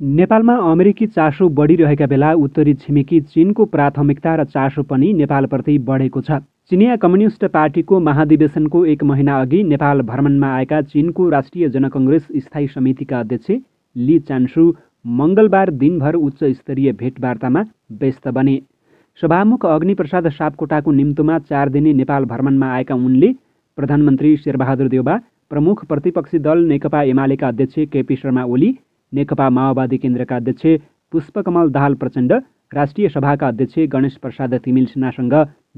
नेपालमा अमेरिकी चासो बढिरहेका बेला उत्तरी छिमेकी चीनको प्राथमिकता र चासो पनि नेपालप्रति बढेको छ। चिनिया कम्युनिस्ट पार्टीको महाधिवेशनको एक महिना अघि नेपाल भ्रमणमा आएका चीनको राष्ट्रिय जनकङ्ग्रेस स्थायी समितिका अध्यक्ष ली चान्सु मङ्गलबार दिनभर उच्च स्तरीय भेटवार्तामा व्यस्त बने। सभामुख अग्निप्रसाद सापकोटाको निम्तोमा 4 दिने नेपाल भ्रमणमा आएका उनले प्रधानमन्त्री शेरबहादुर देउबा, प्रमुख प्रतिपक्षी दल नेकपा एमालेका अध्यक्ष केपी शर्मा ओली, नेकपा माओवादी केन्द्रका अध्यक्ष पुष्पकमल दाहाल प्रचण्ड, राष्ट्रिय सभाका अध्यक्ष गणेश प्रसाद तिमिल सिन्हासँग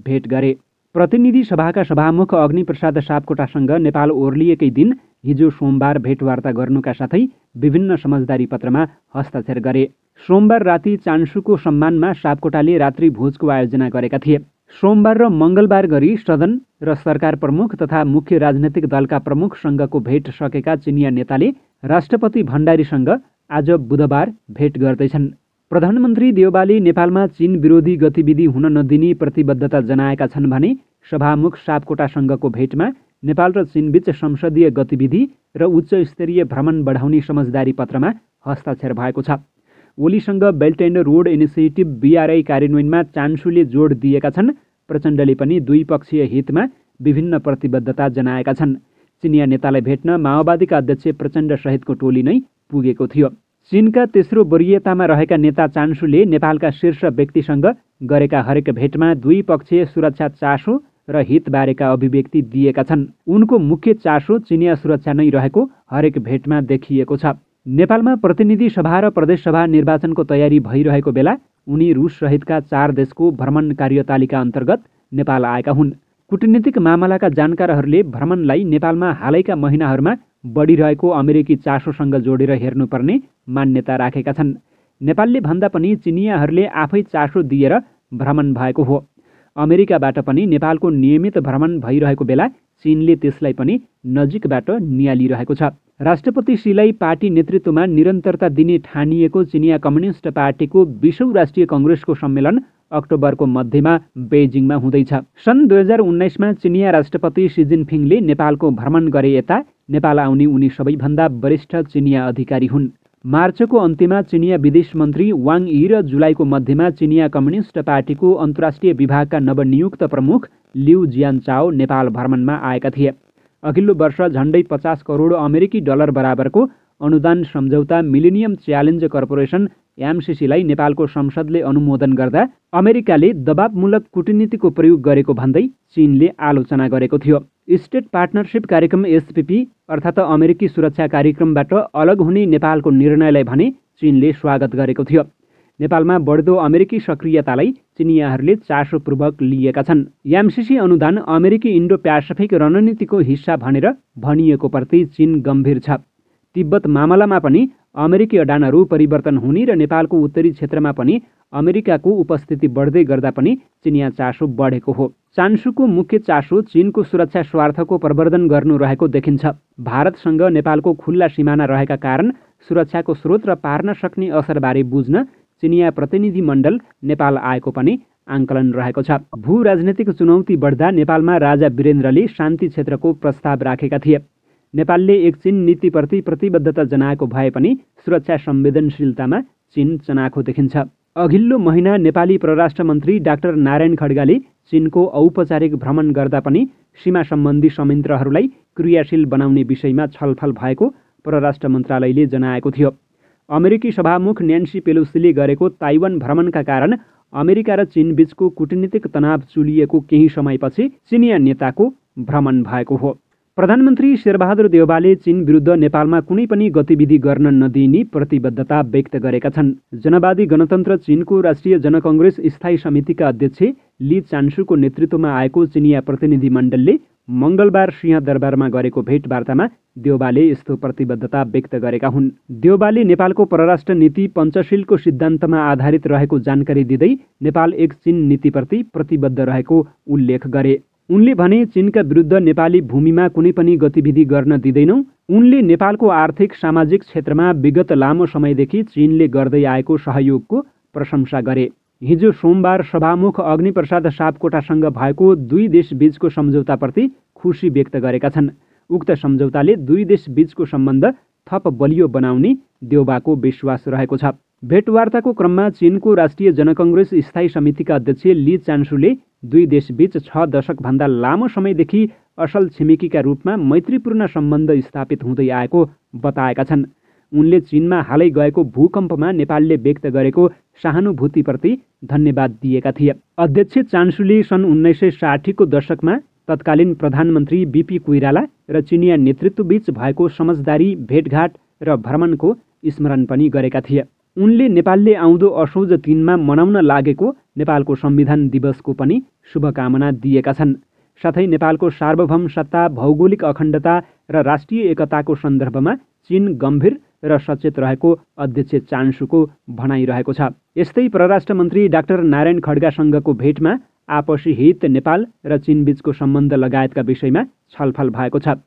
भेट गरे। प्रतिनिधि सभाका सभामुख अग्निप्रसाद सापकोटासँग नेपाल ओर्लिएकै दिन हिजो सोमबार भेटवार्ता गर्नुका साथै विभिन्न समझदारी पत्रमा हस्ताक्षर गरे। सोमबार राति चान्सुको सम्मानमा सापकोटाले रात्रि भोजको आयोजना गरेका थिए। सोमबार र मङ्गलबार गरी सदन र सरकार प्रमुख तथा मुख्य राजनैतिक दलका प्रमुखसँगको भेट सकेका चिनिया नेताले राष्ट्रपति भण्डारीसँग आज बुधबार भेट गर्दैछन्। प्रधानमन्त्री देउबाले नेपालमा चीन विरोधी गतिविधि हुन नदिने प्रतिबद्धता जनाएका छन् भने सभामुख सापकोटासँगको भेटमा नेपाल र चीनबीच संसदीय गतिविधि र उच्च स्तरीय भ्रमण बढाउने समझदारी पत्रमा हस्ताक्षर भएको छ। ओलीसँग belt and road initiative BRI कार्यान्वयनमा चान्सुले जोड दिएका छन्। प्रचण्डले पनि द्विपक्षीय हितमा विभिन्न प्रतिबद्धता जनाएका छन्। चिनिया नेतालाई भेट्न माओवादीका अध्यक्ष प्रचण्ड सहितको टोली नै पुगेको थियो। चीनका तेस्रो वरियतामा रहेका नेता चान्सुले नेपालका शीर्ष व्यक्तिसँग गरेका हरेक भेटमा द्विपक्षीय सुरक्षा चासो र हितबारेका अभिव्यक्ति दिएका छन्। उनको मुख्य चासो चिनिया सुरक्षा नै रहेको हरेक भेटमा देखिएको छ। नेपालमा प्रतिनिधि सभा र प्रदेश सभा निर्वाचनको तयारी भइरहेको बेला उनी रुस सहितका 4 देशको भ्रमण कार्यतालिका अन्तर्गत नेपाल आएका हुन्। कूटनीतिक मामलाका जानकारहरूले भ्रमणलाई नेपालमा हालैका महिनाहरूमा बढिरहेको अमेरिकी चासोसँग जोडेर हेर्नुपर्ने मान्यता राखेका छन्। नेपालले भन्दा पनि चिनियाहरूले आफै चासो दिएर भ्रमण भएको हो। अमेरिकाबाट पनि नेपालको नियमित भ्रमण भइरहेको बेला चीनले त्यसलाई पनि नजिकबाट नियालिरहेको छ। राष्ट्रपति शीलाई पार्टी नेतृत्वमा निरन्तरता दिने ठानिएको चिनिया कम्युनिस्ट पार्टीको 20औं राष्ट्रिय कङ्ग्रेसको सम्मेलन अक्टोबरको मध्यमा बेजिङमा हुँदैछ। सन् 2019मा चिनिया राष्ट्रपति सी जिनपिङले नेपालको भ्रमण गरे यता नेपाल आउने उनी सबैभन्दा वरिष्ठ चिनिया अधिकारी हुन्। मार्चको अन्त्यमा चिनिया विदेश मन्त्री वाङ यी र जुलाईको मध्यमा चिनिया कम्युनिस्ट पार्टीको अन्तर्राष्ट्रिय विभागका नवनियुक्त प्रमुख लिउ जियानचाओ नेपाल भ्रमणमा आएका थिए। अघिल्लो वर्ष झण्डै 50 करोड अमेरिकी डलर बराबरको अनुदान सम्झौता मिलेनियम च्यालेन्ज कर्पोरेसन MCCलाई नेपालको संसदले अनुमोदन गर्दा अमेरिकाले दबावमूलक कूटनीतिको प्रयोग गरेको भन्दै चीनले आलोचना गरेको थियो। स्टेट पार्टनरसिप कार्यक्रम SPP अर्थात् अमेरिकी सुरक्षा कार्यक्रमबाट अलग हुने नेपालको निर्णयलाई भने चीनले स्वागत गरेको थियो। नेपालमा बढ्दो अमेरिकी सक्रियतालाई चिनियाहरूले चासोपूर्वक लिएका छन्। MCC अनुदान अमेरिकी इन्डो प्यासिफिक रणनीतिको हिस्सा भनेर भनिएको प्रति चीन गम्भीर छ। तिब्बत मामलामा पनि अमेरिकी अडानहरू परिवर्तन हुने र नेपालको उत्तरी क्षेत्रमा पनि अमेरिकाको उपस्थिति बढ्दै गर्दा पनि चिनिया चासो बढेको हो। चान्सुको मुख्य चासो चीनको सुरक्षा स्वार्थको प्रवर्धन गर्नु रहेको देखिन्छ। भारतसँग नेपालको खुल्ला सिमाना रहेका कारण सुरक्षाको स्रोत र पार्न सक्ने असरबारे बुझ्न चिनिया प्रतिनिधि मण्डल नेपाल आएको पनि आंकलन रहेको छ। भू राजनैतिक चुनौती बढ्दा नेपालमा राजा वीरेन्द्रले शान्ति क्षेत्रको प्रस्ताव राखेका थिए। नेपालले एक चीन नीतिप्रति प्रतिबद्धता जनाएको भए पनि सुरक्षा संवेदनशीलतामा चीन चनाखो देखिन्छ। अघिल्लो महिना नेपाली परराष्ट्र मन्त्री डाक्टर नारायण खड्गाले चीनको औपचारिक भ्रमण गर्दा पनि सीमा सम्बन्धी संयन्त्रहरूलाई क्रियाशील बनाउने विषयमा छलफल भएको परराष्ट्र मन्त्रालयले जनाएको थियो। अमेरिकी सभामुख न्यान्सी पेलोसीले गरेको ताइवान भ्रमणका कारण अमेरिका र चीनबीचको कूटनीतिक तनाव चुलिएको केही समयपछि चिनिया नेताको भ्रमण भएको हो। प्रधानमन्त्री शेरबहादुर देउबाले चीन विरुद्ध नेपालमा कुनै पनि गतिविधि गर्न नदिने प्रतिबद्धता व्यक्त गरेका छन्। जनवादी गणतन्त्र चीनको राष्ट्रिय जनकङ्ग्रेस स्थायी समितिका अध्यक्ष ली चान्सुको नेतृत्वमा आएको चिनिया प्रतिनिधि मण्डलले मङ्गलबार सिंहदरबारमा गरेको भेटवार्तामा देउबाले यस्तो प्रतिबद्धता व्यक्त गरेका हुन्। देउबाले नेपालको परराष्ट्र नीति पञ्चशीलको सिद्धान्तमा आधारित रहेको जानकारी दिँदै नेपाल एक चीन नीतिप्रति प्रतिबद्ध रहेको उल्लेख गरे। उनले भने चीनका विरुद्ध नेपाली भूमिमा कुनै पनि गतिविधि गर्न दिँदैनौँ। उनले नेपालको आर्थिक सामाजिक क्षेत्रमा विगत लामो समयदेखि चीनले गर्दै आएको सहयोगको प्रशंसा गरे। हिजो सोमबार सभामुख अग्निप्रसाद सापकोटासँग भएको 2 देशबीचको सम्झौताप्रति खुसी व्यक्त गरेका छन्। उक्त सम्झौताले 2 देशबीचको सम्बन्ध थप बलियो बनाउने देउबाको विश्वास रहेको छ। भेटवार्ताको क्रममा चीनको राष्ट्रिय जनकङ्ग्रेस स्थायी समितिका अध्यक्ष ली चान्सुले दुई देशबीच 6 दशकभन्दा लामो समयदेखि असल छिमेकीका रूपमा मैत्रीपूर्ण सम्बन्ध स्थापित हुँदै आएको बताएका छन्। उनले चीनमा हालै गएको भूकम्पमा नेपालले व्यक्त गरेको सहानुभूतिप्रति धन्यवाद दिएका थिए। अध्यक्ष चान्सुले सन् 1960 को दशकमा तत्कालीन प्रधानमन्त्री बीपी कोइराला र चिनिया नेतृत्वबीच भएको समझदारी भेटघाट र भ्रमणको स्मरण पनि गरेका थिए। उनले नेपालले आउँदो असोज 3 मा मनाउन लागेको नेपालको संविधान दिवसको पनि शुभकामना दिएका छन्। साथै नेपालको सार्वभौम सत्ता, भौगोलिक अखण्डता र राष्ट्रिय एकताको सन्दर्भमा चीन गम्भीर र सचेत रहेको अध्यक्ष चान्सुको भनाइरहेको छ। यस्तै परराष्ट्र मन्त्री डाक्टर नारायण खड्गासँगको भेटमा आपसी हित, नेपाल र चीनबीचको सम्बन्ध लगायतका विषयमा छलफल भएको छ।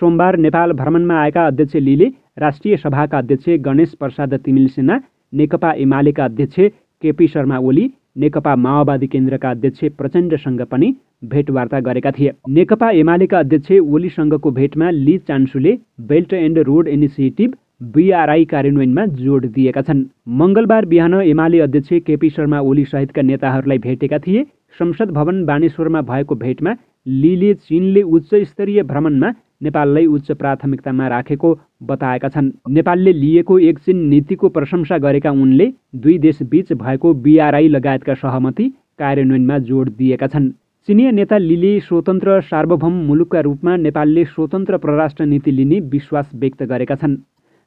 सोमबार नेपाल भ्रमणमा आएका अध्यक्ष लीले राष्ट्रिय सभाका अध्यक्ष गणेश प्रसाद तिमिल सिन्हा, नेकपा एमालेका अध्यक्ष केपी शर्मा ओली, नेकपा माओवादी केन्द्रका अध्यक्ष प्रचण्डसँग पनि भेटवार्ता गरेका थिए। नेकपा एमालेका अध्यक्ष ओलीसँगको भेटमा ली चान्सुले belt and road initiative BRI कार्यान्वयनमा जोड दिएका छन्। मङ्गलबार बिहान एमाले अध्यक्ष केपी शर्मा ओली सहितका नेताहरूलाई भेटेका थिए। संसद भवन बानेश्वरमा भएको भेटमा लीले चीनले उच्च स्तरीय भ्रमणमा नेपाललाई उच्च प्राथमिकतामा राखेको बताएका छन्। नेपालले लिएको एक चीन नीतिको प्रशंसा गरेका उनले दुई देशबीच भएको BRI लगायतका सहमति कार्यान्वयनमा जोड दिएका छन्। चिनिया नेता लीले स्वतन्त्र सार्वभौम मुलुकका रूपमा नेपालले स्वतन्त्र परराष्ट्र नीति लिने विश्वास व्यक्त गरेका छन्।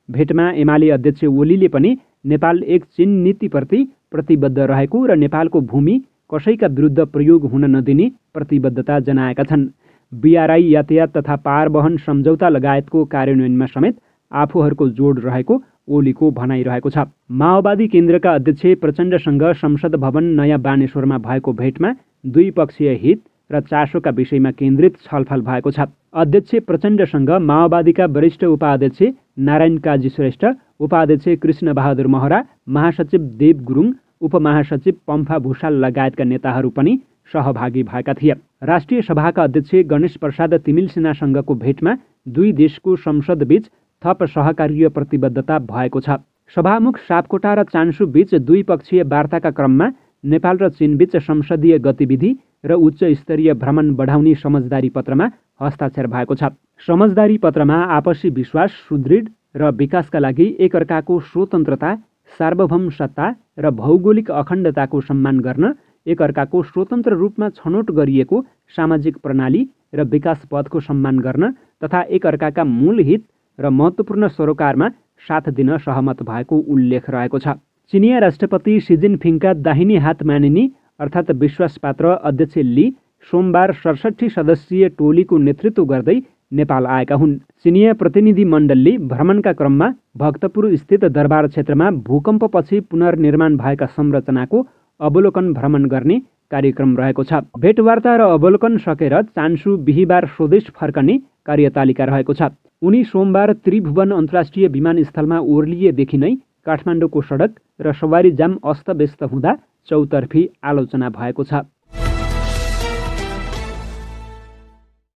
भेटमा एमाले अध्यक्ष ओलीले पनि नेपाल एक चीन नीतिप्रति प्रतिबद्ध रहेको र नेपालको भूमि कसैका विरुद्ध प्रयोग हुन नदिने प्रतिबद्धता जनाएका छन्। BRI यातायात तथा पारवहन सम्झौता लगायतको कार्यान्वयनमा समेत आफूहरूको जोड रहेको ओलीको भनाइरहेको छ। माओवादी केन्द्रका अध्यक्ष प्रचण्डसँग संसद भवन नयाँ बानेश्वरमा भएको भेटमा द्विपक्षीय हित र चासोका विषयमा केन्द्रित छलफल भएको छ। अध्यक्ष प्रचण्डसँग माओवादीका वरिष्ठ उपाध्यक्ष नारायण काजी श्रेष्ठ, उपाध्यक्ष कृष्ण बहादुर महरा, महासचिव देव गुरुङ, उपमहासचिव पम्फा भूषाल लगायतका नेताहरू पनि सहभागी भएका थिए। राष्ट्रिय सभाका अध्यक्ष गणेश प्रसाद तिमिल सिन्हासँगको भेटमा दुई देशको संसदबीच थप सहकार्य प्रतिबद्धता भएको छ। सभामुख सापकोटा र चान्सु बीच द्विपक्षीय वार्ताका क्रममा नेपाल र चीनबीच संसदीय गतिविधि र उच्च स्तरीय भ्रमण बढाउने समझदारी पत्रमा हस्ताक्षर भएको छ। समझदारी पत्रमा आपसी विश्वास सुदृढ र विकासका लागि एकअर्काको स्वतन्त्रता, सार्वभौम सत्ता र भौगोलिक अखण्डताको सम्मान गर्न, एकअर्काको स्वतन्त्र रूपमा छनौट गरिएको सामाजिक प्रणाली र विकास पथको सम्मान गर्न तथा एकअर्काका मूल हित र महत्त्वपूर्ण सरोकारमा साथ दिन सहमत भएको उल्लेख रहेको छ। चिनिया राष्ट्रपति सी जिनपिङका दाहिने हात मानिने अर्थात् विश्वासपात्र अध्यक्ष ली सोमबार 67 सदस्यीय टोलीको नेतृत्व गर्दै नेपाल आएका हुन्। चिनिया प्रतिनिधि मण्डलले भ्रमणका क्रममा भक्तपुर स्थित दरबार क्षेत्रमा भूकम्पपछि पुनर्निर्माण भएका संरचनाको अवलोकन भ्रमण गर्ने कार्यक्रम रहेको छ। भेटवार्ता र अवलोकन सकेर चान्सु बिहीबार स्वदेश फर्कने कार्यतालिका रहेको छ। उनी सोमबार त्रिभुवन अन्तर्राष्ट्रिय विमानस्थलमा ओर्लिएदेखि नै काठमाडौँको सडक र सवारी जाम अस्तव्यस्त हुँदा चौतर्फी आलोचना भएको छ।